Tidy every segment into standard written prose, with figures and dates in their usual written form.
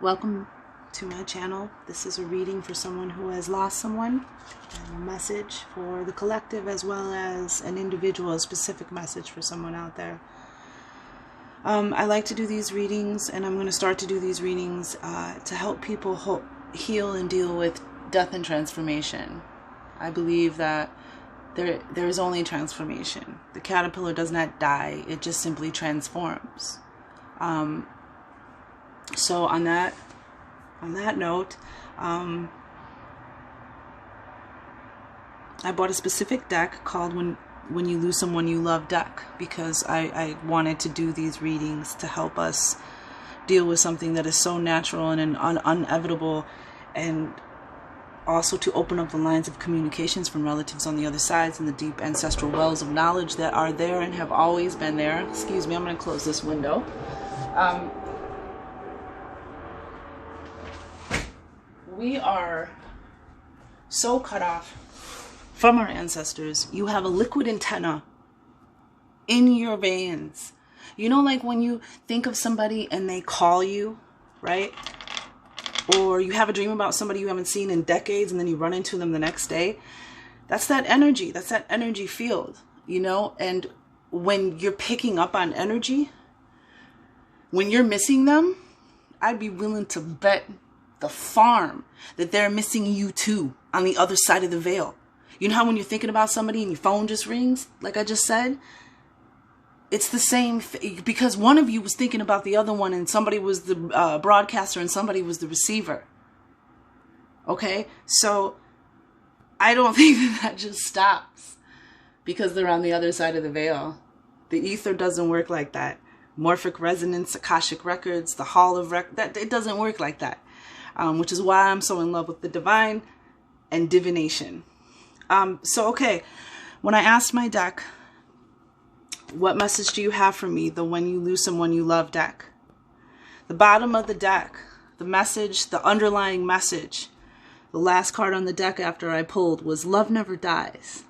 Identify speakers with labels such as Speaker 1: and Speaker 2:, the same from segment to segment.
Speaker 1: Welcome to my channel. This is a reading for someone who has lost someone, and a message for the collective as well as an individual, a specific message for someone out there. I like to do these readings, and I'm going to start to do these readings to help people heal and deal with death and transformation. I believe that there is only transformation. The caterpillar does not die, it just simply transforms. So on that note, I bought a specific deck called When You Lose Someone You Love deck, because I wanted to do these readings to help us deal with something that is so natural and inevitable, and also to open up the lines of communications from relatives on the other sides and the deep ancestral wells of knowledge that are there and have always been there. Excuse me, I'm going to close this window. We are so cut off from our ancestors. You have a liquid antenna in your veins. You know, like when you think of somebody and they call you, right? Or you have a dream about somebody you haven't seen in decades and then you run into them the next day. That's that energy. That's that energy field, you know? And when you're picking up on energy, when you're missing them, I'd be willing to bet the farm that they're missing you too on the other side of the veil. You know how when you're thinking about somebody and your phone just rings, like I just said? It's the same because one of you was thinking about the other one, and somebody was the broadcaster and somebody was the receiver. Okay? So I don't think that just stops because they're on the other side of the veil. The ether doesn't work like that. Morphic resonance, Akashic records, the Hall of Records, it doesn't work like that. Which is why I'm so in love with the divine and divination. Okay, when I asked my deck, what message do you have for me? The When You Lose Someone You Love deck. The bottom of the deck, the message, the underlying message, the last card on the deck after I pulled was love never dies.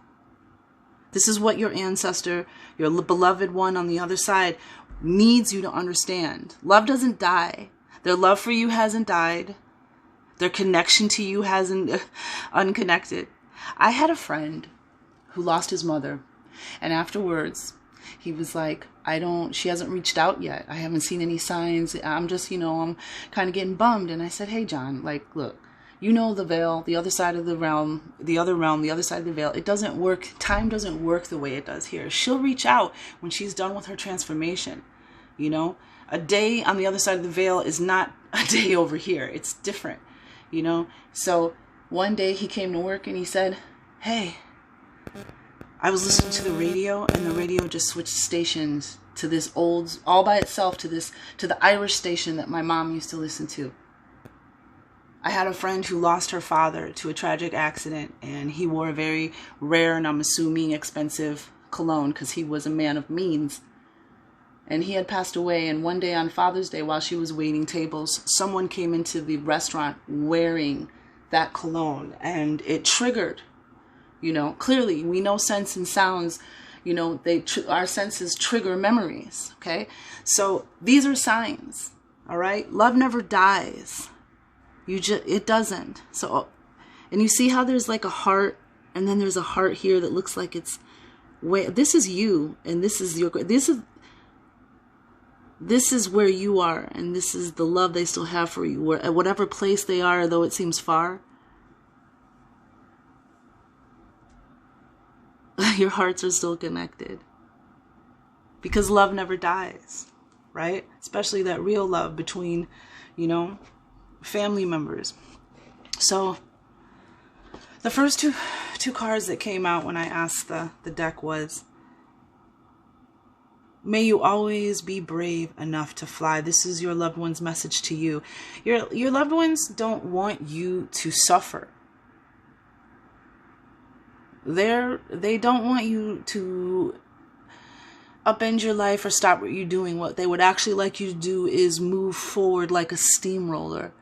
Speaker 1: This is what your ancestor, your beloved one on the other side, needs you to understand. Love doesn't die. Their love for you hasn't died. Their connection to you hasn't unconnected. I had a friend who lost his mother, and afterwards he was like, she hasn't reached out yet. I haven't seen any signs. I'm just, I'm kind of getting bummed. And I said, hey, John, like, look, you know the veil, the other side of the realm, the other side of the veil. It doesn't work. Time doesn't work the way it does here. She'll reach out when she's done with her transformation. You know, a day on the other side of the veil is not a day over here. It's different, you know. So one day he came to work and he said, hey, I was listening to the radio, and the radio just switched stations to this old, all by itself, to the Irish station that my mom used to listen to. I had a friend who lost her father to a tragic accident, and he wore a very rare and I'm assuming expensive cologne because he was a man of means. And he had passed away, and one day on Father's Day, while she was waiting tables, someone came into the restaurant wearing that cologne, and it triggered. You know, clearly, we know scents and sounds, you know, our senses trigger memories, okay? So these are signs, all right? Love never dies. It doesn't. So, and you see how there's like a heart, and then there's a heart here that looks like it's, this is you, and this is this is where you are, and this is the love they still have for you, at whatever place they are, though it seems far. Your hearts are still connected. Because love never dies, right? Especially that real love between, family members. So, the first two cards that came out when I asked the deck was, may you always be brave enough to fly. This is your loved one's message to you. Your loved ones don't want you to suffer. They don't want you to upend your life or stop what you're doing. What they would actually like you to do is move forward like a steamroller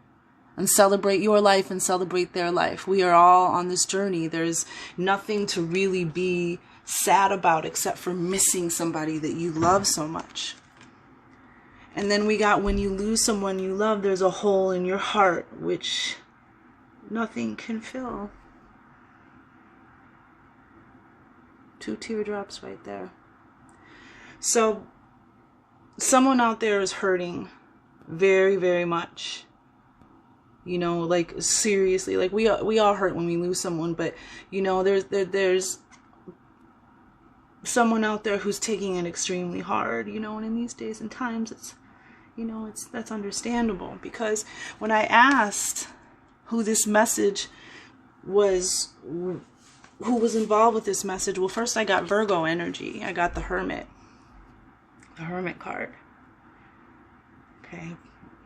Speaker 1: and celebrate your life and celebrate their life. We are all on this journey. There's nothing to really be sad about except for missing somebody that you love so much. And then we got when you lose someone you love, there's a hole in your heart which nothing can fill. 2 teardrops right there. So someone out there is hurting very, very much. You know, like seriously, like we all hurt when we lose someone, but you know, there's someone out there who's taking it extremely hard, you know, and in these days and times it's, you know, that's understandable. Because when I asked who this message was, who was involved with this message, well, first I got Virgo energy. I got the Hermit card. Okay,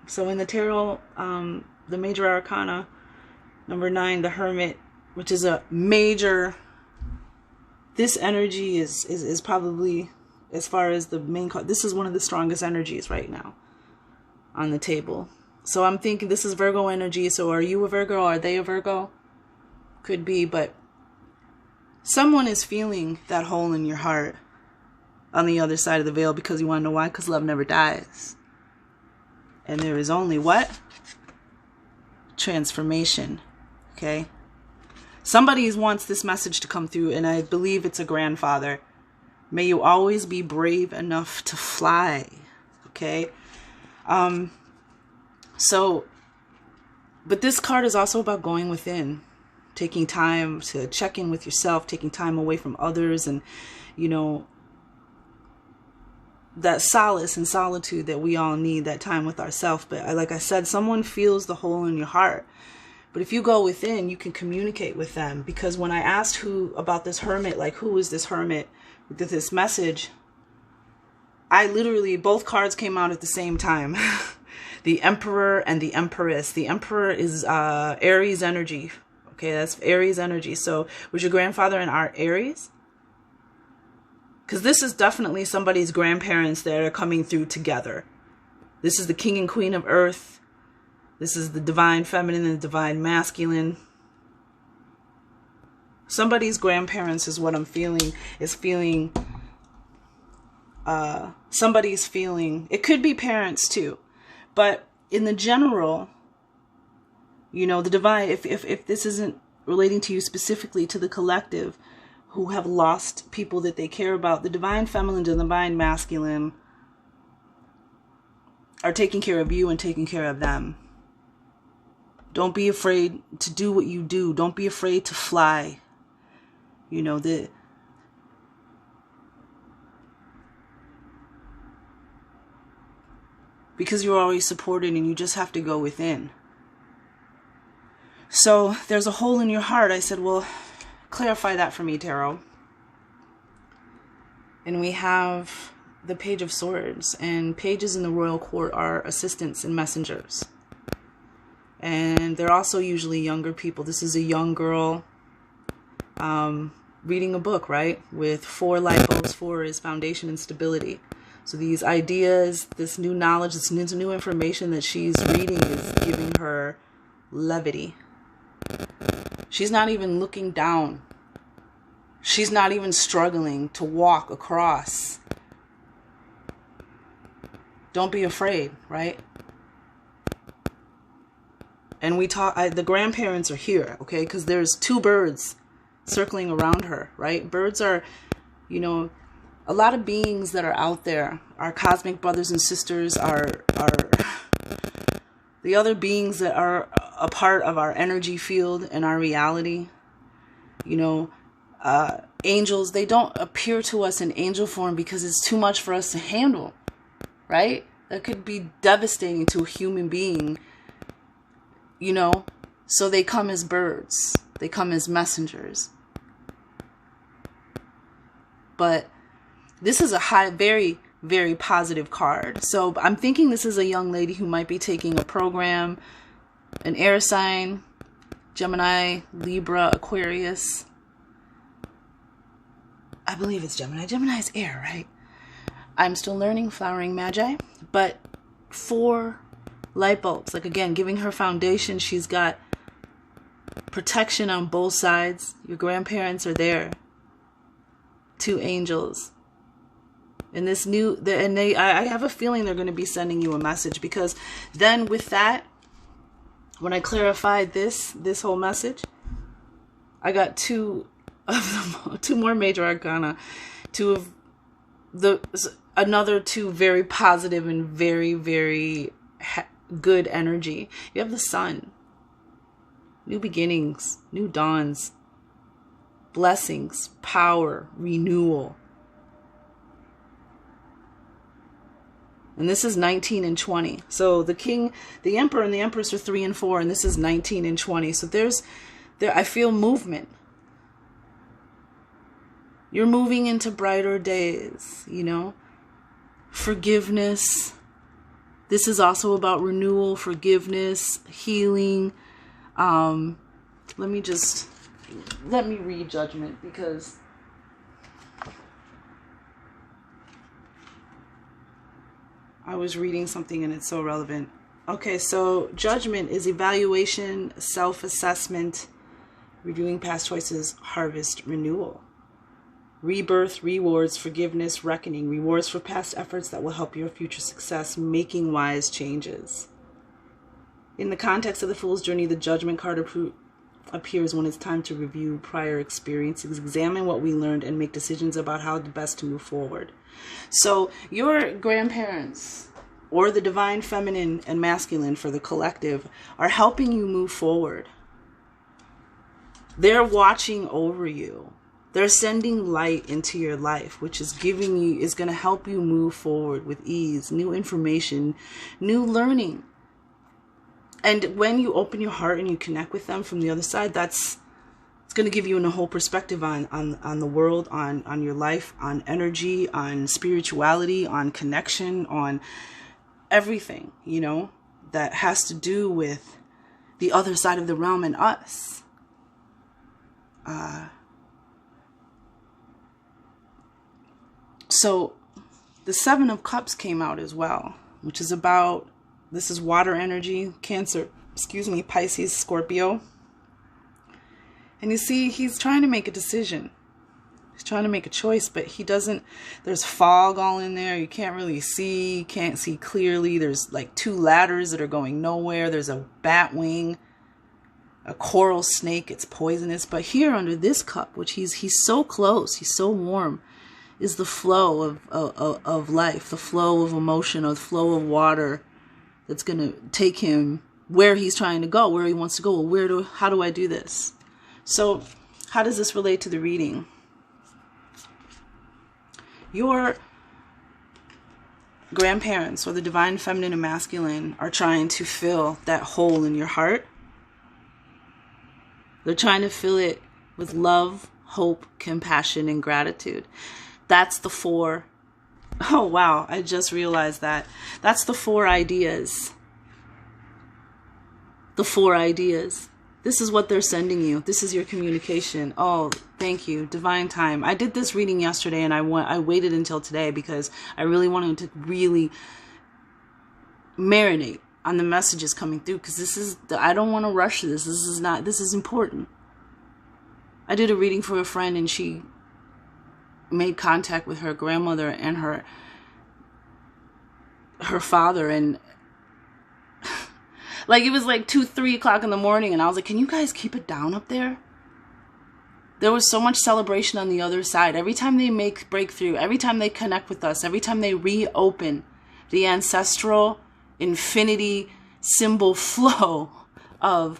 Speaker 1: so in the tarot, the major arcana, number 9, the Hermit, which is a major, this energy is probably, as far as the main card, this is one of the strongest energies right now on the table. So I'm thinking this is Virgo energy. So are you a Virgo? Are they a Virgo? Could be, but someone is feeling that hole in your heart on the other side of the veil, because you want to know why? Because love never dies. And there is only what? Transformation. Okay? Somebody wants this message to come through, and I believe it's a grandfather. May you always be brave enough to fly. Okay? So, but this card is also about going within, taking time to check in with yourself, taking time away from others, and, you know, that solace and solitude that we all need, that time with ourselves. But like I said, someone feels the hole in your heart. But if you go within, you can communicate with them. Because when I asked who about this Hermit, like who is this Hermit with this message, I literally, both cards came out at the same time. The Emperor and the Empress. The Emperor is Aries energy. Okay, that's Aries energy. So was your grandfather in our Aries? Because this is definitely somebody's grandparents that are coming through together. This is the King and Queen of Earth. This is the Divine Feminine and the Divine Masculine. Somebody's grandparents is what I'm feeling. Is feeling. Somebody's feeling. It could be parents too. But in the general, you know, the divine, if this isn't relating to you specifically, to the collective who have lost people that they care about, the Divine Feminine and the Divine Masculine are taking care of you and taking care of them. Don't be afraid to do what you do. Don't be afraid to fly. You know, because you're always supported and you just have to go within. So there's a hole in your heart. I said, well, clarify that for me, Tarot. And we have the Page of Swords. And pages in the royal court are assistants and messengers. And they're also usually younger people. This is a young girl reading a book, right? With 4 light bulbs. 4 is foundation and stability. So these ideas, this new knowledge, this new information that she's reading is giving her levity. She's not even looking down. She's not even struggling to walk across. Don't be afraid, right? And we talk, the grandparents are here, okay? Because there's 2 birds circling around her, right? Birds are, you know, a lot of beings that are out there, our cosmic brothers and sisters, are the other beings that are a part of our energy field and our reality. You know, angels, they don't appear to us in angel form because it's too much for us to handle, right? That could be devastating to a human being, you know. So they come as birds. They come as messengers. But this is a very, very positive card. So I'm thinking this is a young lady who might be taking a program, an air sign, Gemini, Libra, Aquarius. I believe it's Gemini. Gemini is air, right? I'm still learning flowering magi. But 4 light bulbs. Like, again, giving her foundation. She's got protection on both sides. Your grandparents are there. 2 angels. And this new, and I have a feeling they're going to be sending you a message, because then with that, when I clarified this whole message, I got two more major arcana, another two very positive and very, very good energy. You have the sun, new beginnings, new dawns, blessings, power, renewal. And this is 19 and 20. So the king, the emperor, and the empress are 3 and 4, and this is 19 and 20. So I feel movement. You're moving into brighter days, you know. Forgiveness. This is also about renewal, forgiveness, healing. Let me read Judgment, because I was reading something and it's so relevant. Okay, so Judgment is evaluation, self-assessment, reviewing past choices, harvest, renewal. Rebirth, rewards, forgiveness, reckoning, rewards for past efforts that will help your future success, making wise changes. In the context of the Fool's Journey, the Judgment card appears when it's time to review prior experiences, examine what we learned, and make decisions about how best to move forward. So your grandparents, or the divine feminine and masculine for the collective, are helping you move forward. They're watching over you. They're sending light into your life, which is going to help you move forward with ease, new information, new learning. And when you open your heart and you connect with them from the other side, it's going to give you a whole perspective on the world, on your life, on energy, on spirituality, on connection, on everything, you know, that has to do with the other side of the realm and us. So the 7 of Cups came out as well, which is about, this is water energy, Cancer, Pisces, Scorpio. And you see, he's trying to make a decision. He's trying to make a choice, but he doesn't, there's fog all in there. You can't really see, you can't see clearly. There's like 2 ladders that are going nowhere. There's a bat wing, a coral snake, it's poisonous. But here under this cup, which he's so close, he's so warm, is the flow of life, the flow of emotion, or the flow of water that's going to take him where he's trying to go, where he wants to go. Well, how do I do this? So how does this relate to the reading? Your grandparents, or the divine feminine and masculine, are trying to fill that hole in your heart. They're trying to fill it with love, hope, compassion, and gratitude. That's the 4. Oh, wow. I just realized that. That's the 4 ideas. The 4 ideas. This is what they're sending you. This is your communication. Oh, thank you. Divine time. I did this reading yesterday, and I waited until today because I really wanted to really marinate on the messages coming through, because I don't want to rush this. This is important. I did a reading for a friend, and she made contact with her grandmother and her father, and like it was like 2-3 o'clock in the morning, and I was like, can you guys keep it down up there? There was so much celebration on the other side. Every time they make breakthrough, every time they connect with us, every time they reopen the ancestral infinity symbol flow of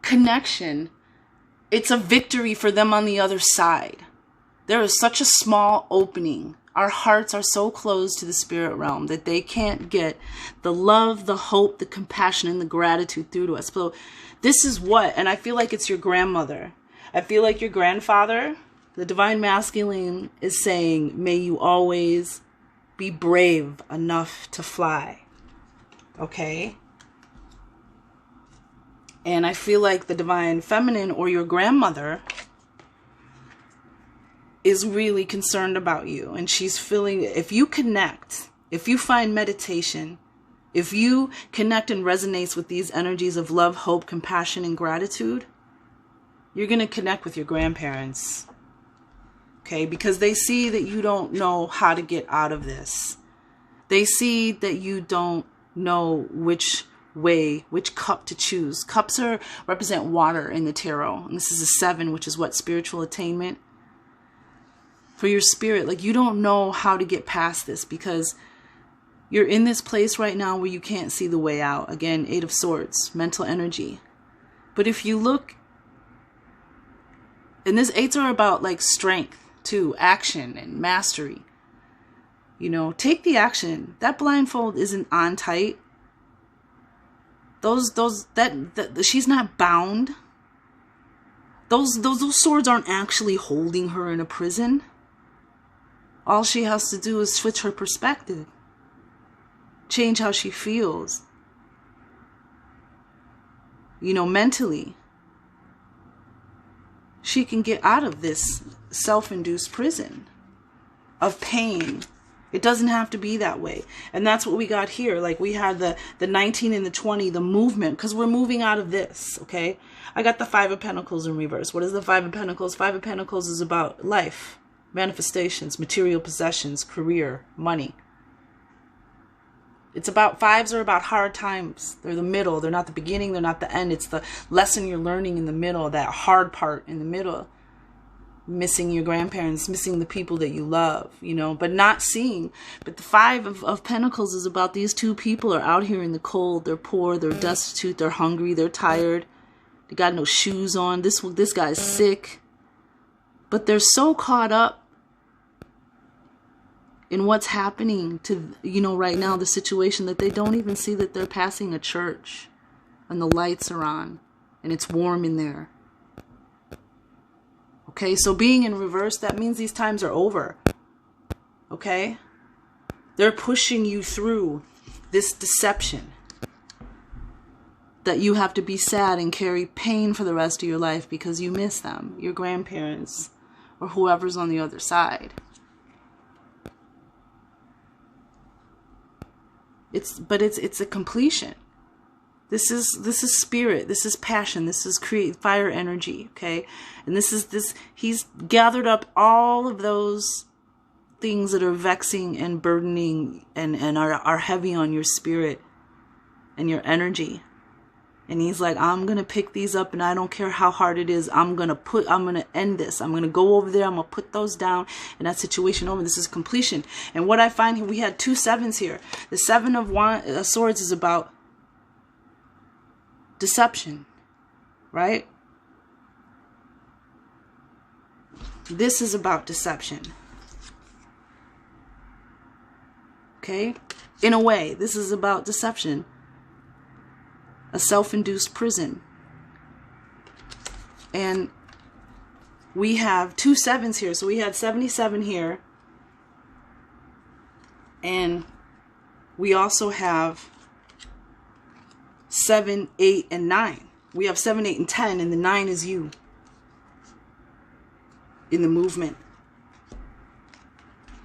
Speaker 1: connection, it's a victory for them on the other side. There is such a small opening. Our hearts are so closed to the spirit realm that they can't get the love, the hope, the compassion, and the gratitude through to us. So this is what, and I feel like it's your grandmother. I feel like your grandfather, the divine masculine, is saying, may you always be brave enough to fly. Okay? And I feel like the divine feminine, or your grandmother, is really concerned about you, and she's feeling, if you connect, if you find meditation, if you connect and resonates with these energies of love, hope, compassion, and gratitude, you're going to connect with your grandparents, Okay, because they see that you don't know how to get out of this. They see that you don't know which way, which cup to choose. Cups represent water in the tarot. And this is a 7, which is what? Spiritual attainment. For your spirit, like you don't know how to get past this because you're in this place right now where you can't see the way out. Again, 8 of Swords, mental energy. But if you look, and this 8s are about like strength too, action and mastery. You know, take the action. That blindfold isn't on tight. She's not bound. Those swords aren't actually holding her in a prison. All she has to do is switch her perspective. Change how she feels. You know, mentally. She can get out of this self-induced prison of pain. It doesn't have to be that way. And that's what we got here. Like we had the 19 and the 20, the movement, because we're moving out of this, okay? I got the 5 of Pentacles in reverse. What is the 5 of Pentacles? 5 of Pentacles is about life, manifestations, material possessions, career, money. It's about, 5s are about hard times. They're the middle. They're not the beginning. They're not the end. It's the lesson you're learning in the middle, that hard part in the middle. Missing your grandparents, missing the people that you love, you know, but not seeing. But the 5 of Pentacles is about these two people are out here in the cold. They're poor. They're destitute. They're hungry. They're tired. They got no shoes on. This guy's sick. But they're so caught up in what's happening to, you know, right now, the situation, that they don't even see that they're passing a church and the lights are on and it's warm in there. Okay, so being in reverse, that means these times are over. Okay? They're pushing you through this deception that you have to be sad and carry pain for the rest of your life because you miss them, your grandparents, or whoever's on the other side. It's a completion. This is spirit. This is passion. This is fire energy. Okay, and he's gathered up all of those things that are vexing and burdening and are heavy on your spirit and your energy. And he's like, I'm going to pick these up and I don't care how hard it is. I'm going to end this. I'm going to go over there. I'm going to put those down and that situation over. This is completion. And what I find here, we had 2 7s here. The 7 of Swords is about deception, right? This is about deception. Okay? In a way, this is about deception. A self-induced prison. And we have 2 7s here. So we had 77 here. And we also have 7, 8, and 9. We have 7, 8, and 10, and the 9 is you in the movement.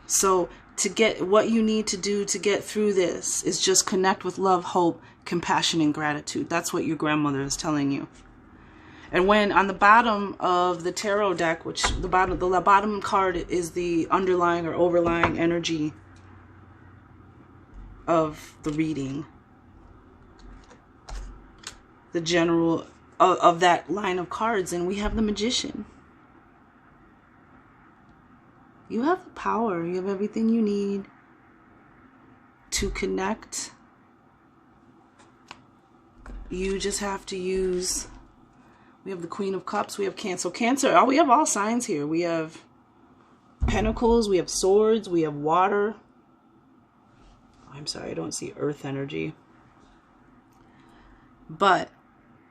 Speaker 1: So to get what you need to do to get through this is just connect with love, hope, compassion, and gratitude. That's what your grandmother is telling you. And when on the bottom of the tarot deck, which the bottom card is the underlying or overlying energy of the reading, the general of that line of cards, and we have the Magician. You have the power. You have everything you need to connect. You just have to use, we have the Queen of Cups, we have Cancer. Cancer, we have all signs here. We have Pentacles, we have Swords, we have Water. I'm sorry, I don't see Earth energy. But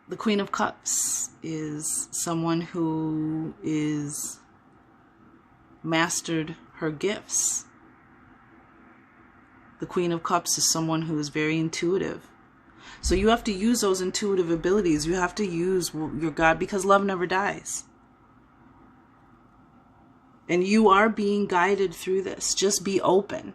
Speaker 1: the Queen of Cups is someone who is mastered her gifts. The Queen of Cups is someone who is very intuitive. So you have to use those intuitive abilities. You have to use your God, because love never dies. And you are being guided through this. Just be open.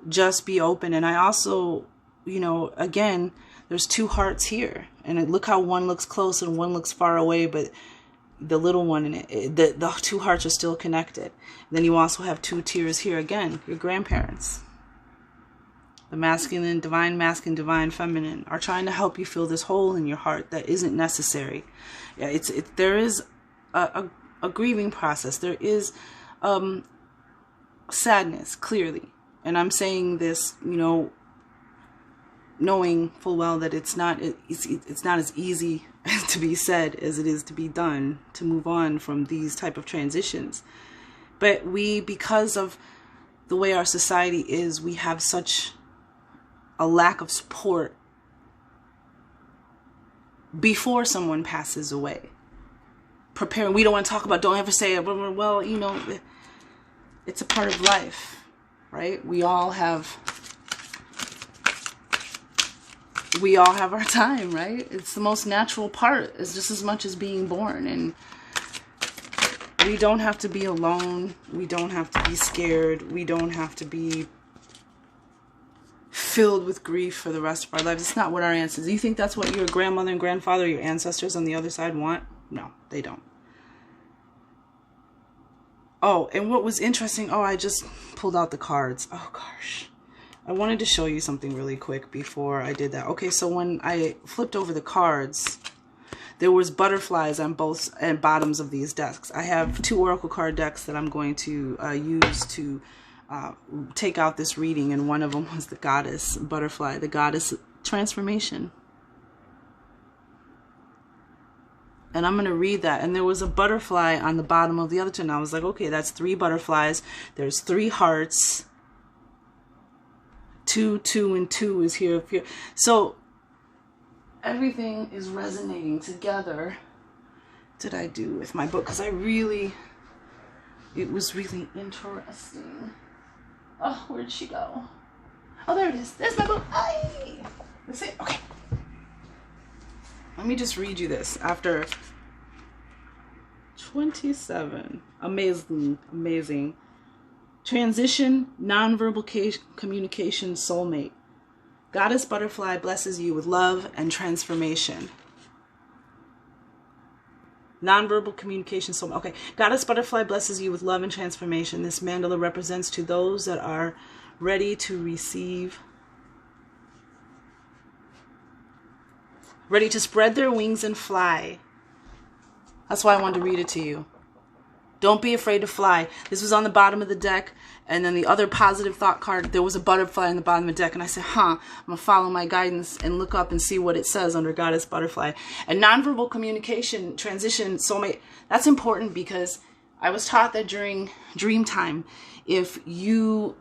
Speaker 1: Just be open. And I also, you know, again, there's 2 hearts here. And look how one looks close and one looks far away. But the little one in it. The two hearts are still connected. Then you also have two tiers here again, your grandparents. The masculine, divine feminine are trying to help you fill this hole in your heart that isn't necessary. Yeah, there is a grieving process. There is sadness, clearly. And I'm saying this, knowing full well that it's not as easy to be said as it is to be done, to move on from these type of transitions. But because of the way our society is, we have such a lack of support before someone passes away. Preparing, we don't want to talk about, don't ever say it, well, it's a part of life, right? We all have our time, right? It's the most natural part. It's just as much as being born. And we don't have to be alone. We don't have to be scared. We don't have to be filled with grief for the rest of our lives. It's not what our ancestors. Do you think that's what your grandmother and grandfather, your ancestors on the other side want? No, they don't. Oh, and what was interesting, I just pulled out the cards. Oh gosh. I wanted to show you something really quick before I did that. Okay, so when I flipped over the cards, there was butterflies on both bottoms of these decks. I have 2 oracle card decks that I'm going to use to take out this reading, and one of them was the goddess butterfly, the goddess transformation. And I'm going to read that. And there was a butterfly on the bottom of the other two. And I was like, okay, that's 3 butterflies. There's 3 hearts. 2, 2, and 2 is here. So everything is resonating together. What did I do with my book? Because it was really interesting. Oh, where'd she go? Oh, there it is. There's my book. Aye. That's it. Okay. Let me just read you this after 27. Amazing. Transition, nonverbal communication, soulmate. Goddess Butterfly blesses you with love and transformation. Nonverbal communication, soulmate. Okay. Goddess Butterfly blesses you with love and transformation. This mandala represents to those that are ready to receive, ready to spread their wings and fly. That's why I wanted to read it to you. Don't be afraid to fly. This was on the bottom of the deck. And then the other positive thought card, there was a butterfly on the bottom of the deck. And I said, I'm going to follow my guidance and look up and see what it says under Goddess Butterfly. And nonverbal communication, transition, soulmate, that's important because I was taught that during dream time, if you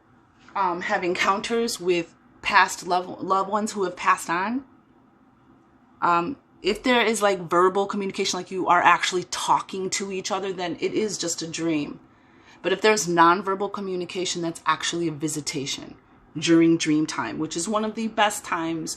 Speaker 1: have encounters with past loved ones who have passed on, if there is like verbal communication, like you are actually talking to each other, then it is just a dream. But if there's nonverbal communication, that's actually a visitation during dream time, which is one of the best times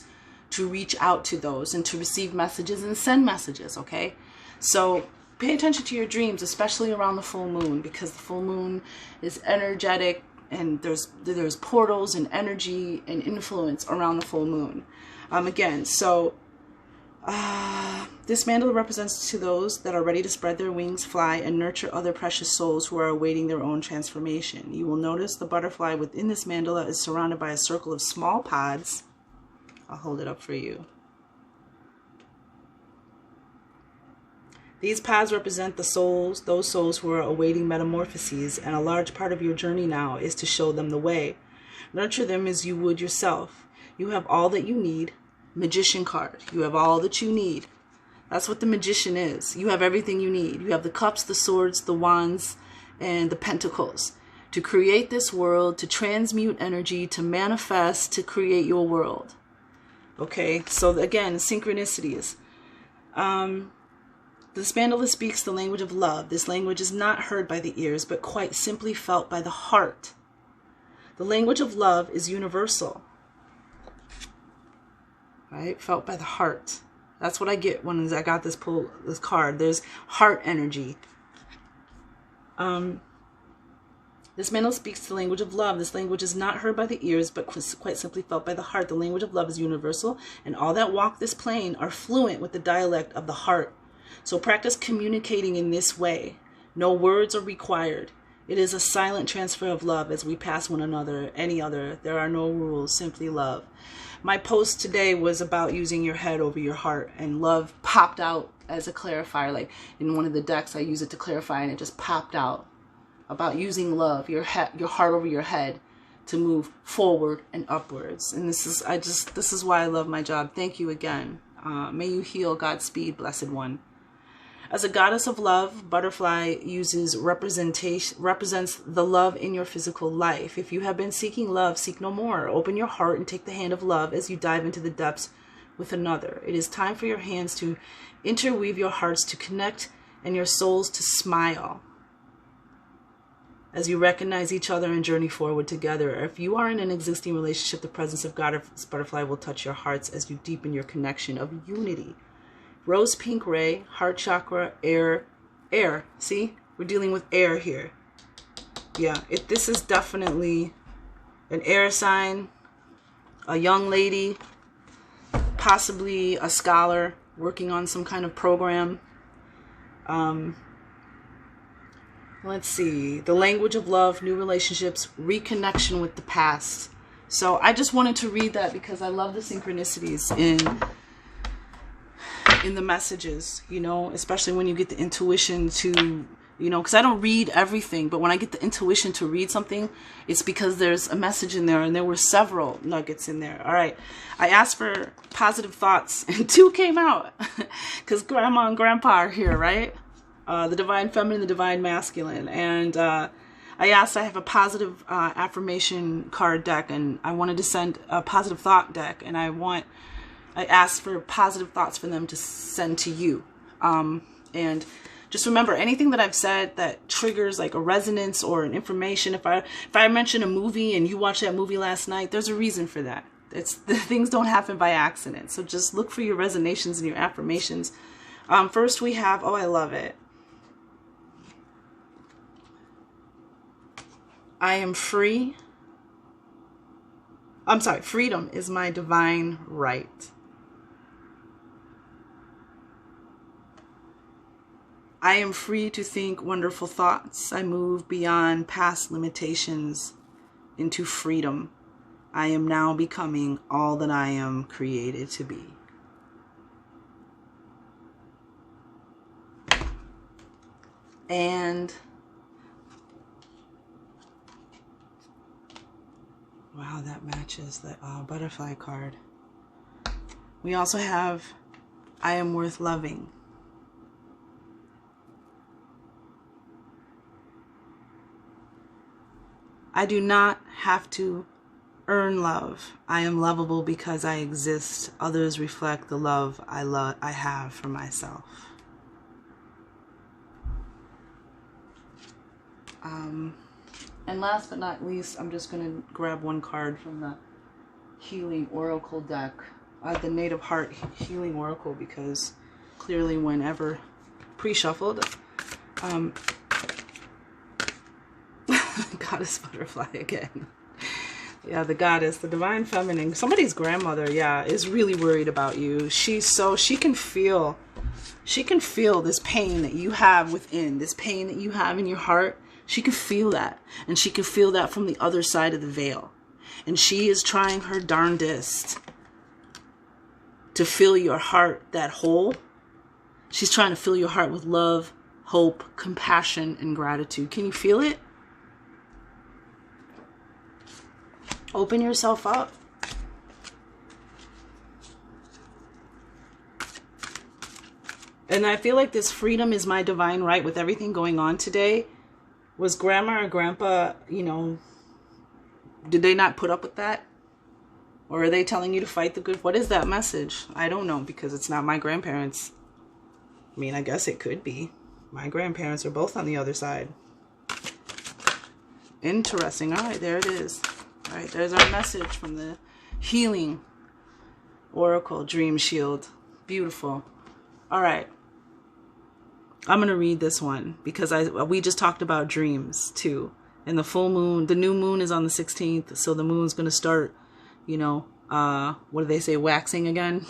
Speaker 1: to reach out to those and to receive messages and send messages, okay? So pay attention to your dreams, especially around the full moon, because the full moon is energetic and there's portals and energy and influence around the full moon. This mandala represents to those that are ready to spread their wings, fly, and nurture other precious souls who are awaiting their own transformation. You will notice the butterfly within this mandala is surrounded by a circle of small pods. I'll hold it up for you. These pods represent the souls, those souls who are awaiting metamorphoses, and a large part of your journey now is to show them the way. Nurture them as you would yourself. You have all that you need. Magician card. You have all that you need. That's what the magician is. You have everything you need. You have the cups, the swords, the wands, and the pentacles to create this world, to transmute energy, to manifest, to create your world. Okay, so again, synchronicities. This mandala speaks the language of love. This language is not heard by the ears, but quite simply felt by the heart. The language of love is universal. Right? Felt by the heart. That's what I get when I got this card. There's heart energy. This mandala speaks the language of love. This language is not heard by the ears, but quite simply felt by the heart. The language of love is universal, and all that walk this plane are fluent with the dialect of the heart. So practice communicating in this way. No words are required. It is a silent transfer of love as we pass one another any other. There are no rules, simply love. My post today was about using your head over your heart, and love popped out as a clarifier. Like in one of the decks, I use it to clarify, and it just popped out about using love, your heart over your head, to move forward and upwards. And this is why I love my job. Thank you again. May you heal. Godspeed, blessed one. As a goddess of love, butterfly represents the love in your physical life. If you have been seeking love, seek no more. Open your heart and take the hand of love as you dive into the depths with another. It is time for your hands to interweave your hearts to connect and your souls to smile as you recognize each other and journey forward together. If you are in an existing relationship, the presence of Goddess Butterfly will touch your hearts as you deepen your connection of unity. Rose pink ray, heart chakra, air. See, we're dealing with air here. Yeah, this is definitely an air sign, a young lady, possibly a scholar working on some kind of program. Let's see, the language of love, new relationships, reconnection with the past. So I just wanted to read that because I love the synchronicities in the messages, you know, especially when you get the intuition to, you know, because I don't read everything, but when I get the intuition to read something, it's because there's a message in there, and there were several nuggets in there. All right, I asked for positive thoughts, and 2 came out because Grandma and Grandpa are here, right? The Divine Feminine, the Divine Masculine, and I have a positive affirmation card deck, and I wanted to send a positive thought deck, and I asked for positive thoughts for them to send to you. And just remember, anything that I've said that triggers like a resonance or an information, if I mention a movie and you watched that movie last night, there's a reason for that. Things don't happen by accident. So just look for your resonations and your affirmations. First we have, oh, I love it. I am free. I'm sorry, freedom is my divine right. I am free to think wonderful thoughts. I move beyond past limitations into freedom. I am now becoming all that I am created to be. And wow, that matches the butterfly card. We also have I am worth loving. I do not have to earn love. I am lovable because I exist. Others reflect the love I have for myself. And last but not least, I'm just going to grab one card from the Healing Oracle deck, the Native Heart Healing Oracle, because clearly whenever pre-shuffled, Goddess Butterfly again. Yeah, the goddess, the Divine Feminine. Somebody's grandmother, yeah, is really worried about you. She can feel this pain that you have within, this pain that you have in your heart. She can feel that, and she can feel that from the other side of the veil. And she is trying her darndest to fill your heart that hole. She's trying to fill your heart with love, hope, compassion, and gratitude. Can you feel it? Open yourself up. And I feel like this freedom is my divine right with everything going on today. Was Grandma or Grandpa, you know, did they not put up with that? Or are they telling you to fight the good? What is that message? I don't know, because it's not my grandparents. I mean, I guess it could be. My grandparents are both on the other side. Interesting. All right, there it is. All right, there's our message from the Healing Oracle Dream Shield. Beautiful. All right. I'm going to read this one because we just talked about dreams too. And the full moon, the new moon is on the 16th. So the moon's going to start, you know, what do they say, waxing again?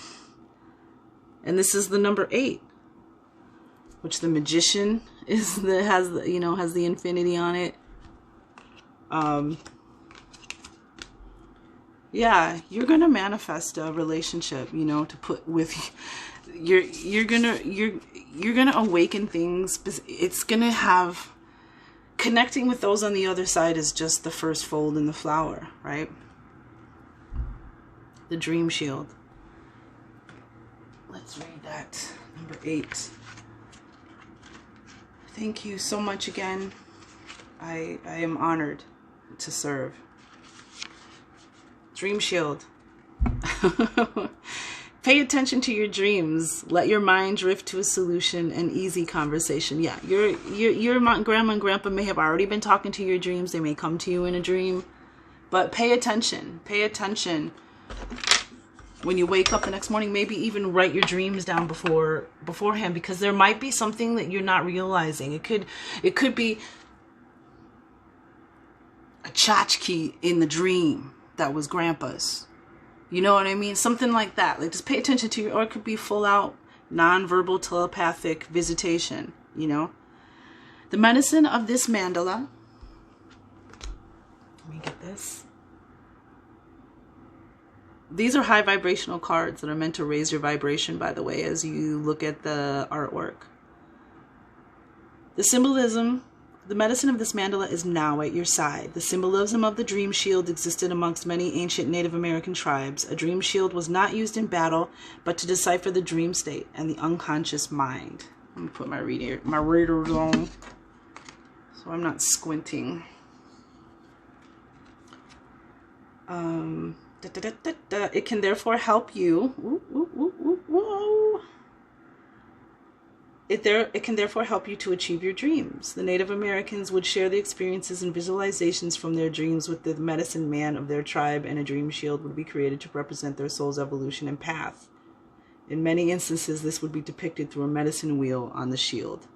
Speaker 1: And this is the number 8. which the Magician has the infinity on it. Yeah, you're gonna manifest a relationship, to put with you're gonna awaken things. It's gonna have connecting with those on the other side is just the first fold in the flower, right? The Dream Shield. Let's read that. Number 8. Thank you so much again. I am honored to serve. Dream Shield. Pay attention to your dreams. Let your mind drift to a solution and easy conversation. Yeah, your grandma and grandpa may have already been talking to your dreams. They may come to you in a dream. But pay attention. Pay attention. When you wake up the next morning, maybe even write your dreams down beforehand, because there might be something that you're not realizing. It could be a tchotchke in the dream that was grandpa's. You know what I mean? Something like that. Like, just pay attention to your, or it could be full out non-verbal telepathic visitation, The medicine of this mandala. Let me get this. These are high vibrational cards that are meant to raise your vibration, by the way, as you look at the artwork. The symbolism, the medicine of this mandala is now at your side. The symbolism of the Dream Shield existed amongst many ancient Native American tribes. A dream shield was not used in battle, but to decipher the dream state and the unconscious mind. Let me put my readers on so I'm not squinting. It can therefore help you. It can therefore help you to achieve your dreams. The Native Americans would share the experiences and visualizations from their dreams with the medicine man of their tribe, and a dream shield would be created to represent their soul's evolution and path. In many instances, this would be depicted through a medicine wheel on the shield.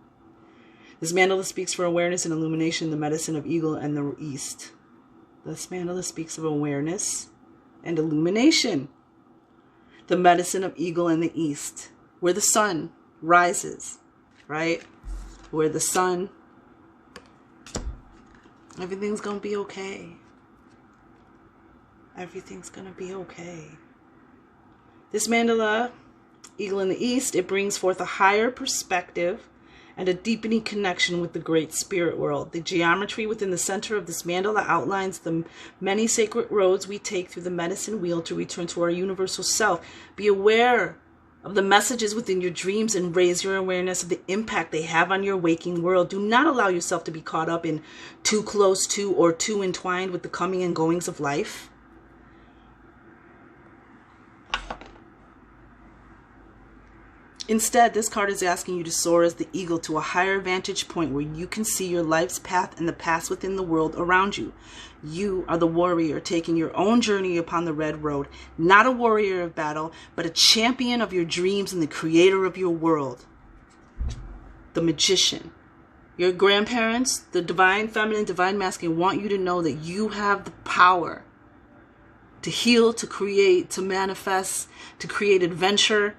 Speaker 1: This mandala speaks for awareness and illumination, the medicine of Eagle and the East. This mandala speaks of awareness and illumination, the medicine of Eagle and the East, where the sun rises, right? Where the sun, everything's gonna be okay. Everything's gonna be okay. This mandala, Eagle in the East, it brings forth a higher perspective and a deepening connection with the great spirit world. The geometry within the center of this mandala outlines the many sacred roads we take through the medicine wheel to return to our universal self. Be aware of the messages within your dreams and raise your awareness of the impact they have on your waking world. Do not allow yourself to be caught up in too close to or too entwined with the coming and goings of life. Instead, this card is asking you to soar as the eagle to a higher vantage point where you can see your life's path and the paths within the world around you. You are the warrior taking your own journey upon the red road, not a warrior of battle, but a champion of your dreams and the creator of your world. The magician. Your grandparents, the divine feminine, divine masculine, want you to know that you have the power to heal, to create, to manifest, to create adventure.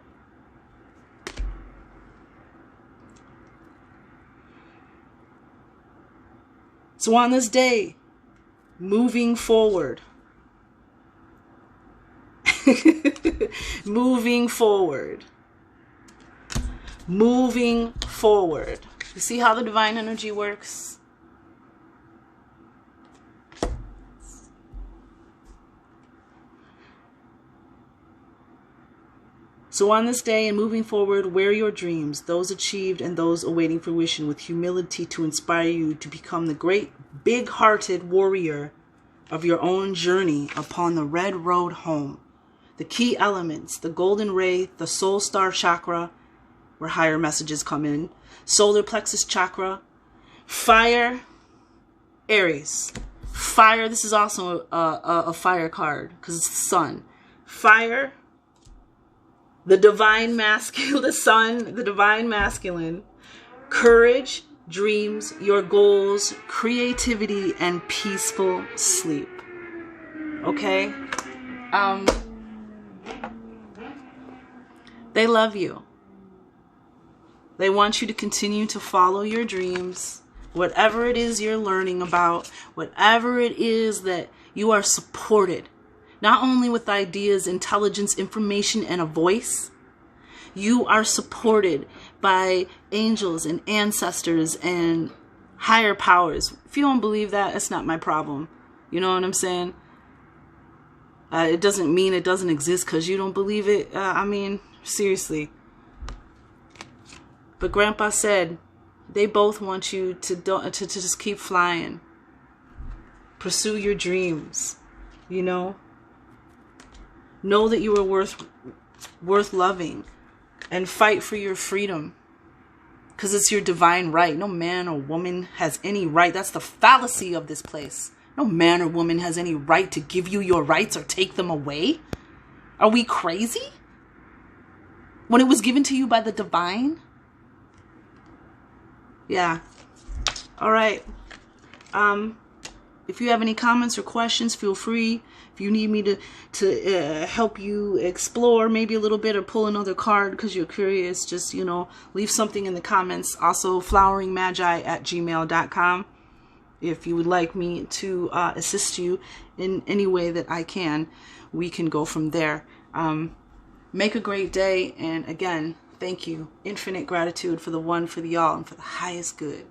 Speaker 1: So on this day, moving forward, moving forward. You see how the divine energy works? So on this day and moving forward, wear your dreams, those achieved and those awaiting fruition, with humility to inspire you to become the great, big-hearted warrior of your own journey upon the red road home. The key elements, the golden ray, the soul star chakra, where higher messages come in, solar plexus chakra, fire, Aries. Fire, this is also a fire card because it's the sun. Fire, the divine masculine, the sun, the divine masculine, courage, dreams, your goals, creativity, and peaceful sleep. Okay? They love you. They want you to continue to follow your dreams. Whatever it is you're learning about, whatever it is that you are supported, not only with ideas, intelligence, information, and a voice, you are supported by angels and ancestors and higher powers. If you don't believe that, it's not my problem. You know what I'm saying? It doesn't mean it doesn't exist because you don't believe it. I mean, seriously. But Grandpa said they both want you to just keep flying. Pursue your dreams. You know that you are worth loving, and fight for your freedom, because it's your divine right. No man or woman has any right. That's the fallacy of this place. No man or woman has any right to give you your rights or take them away. Are we crazy? When it was given to you by the divine? Yeah. All right. If you have any comments or questions, feel free. If you need me to help you explore maybe a little bit or pull another card because you're curious, just, leave something in the comments. Also, floweringmagi@gmail.com. If you would like me to assist you in any way that I can, we can go from there. Make a great day. And again, thank you. Infinite gratitude for the one, for the all, and for the highest good.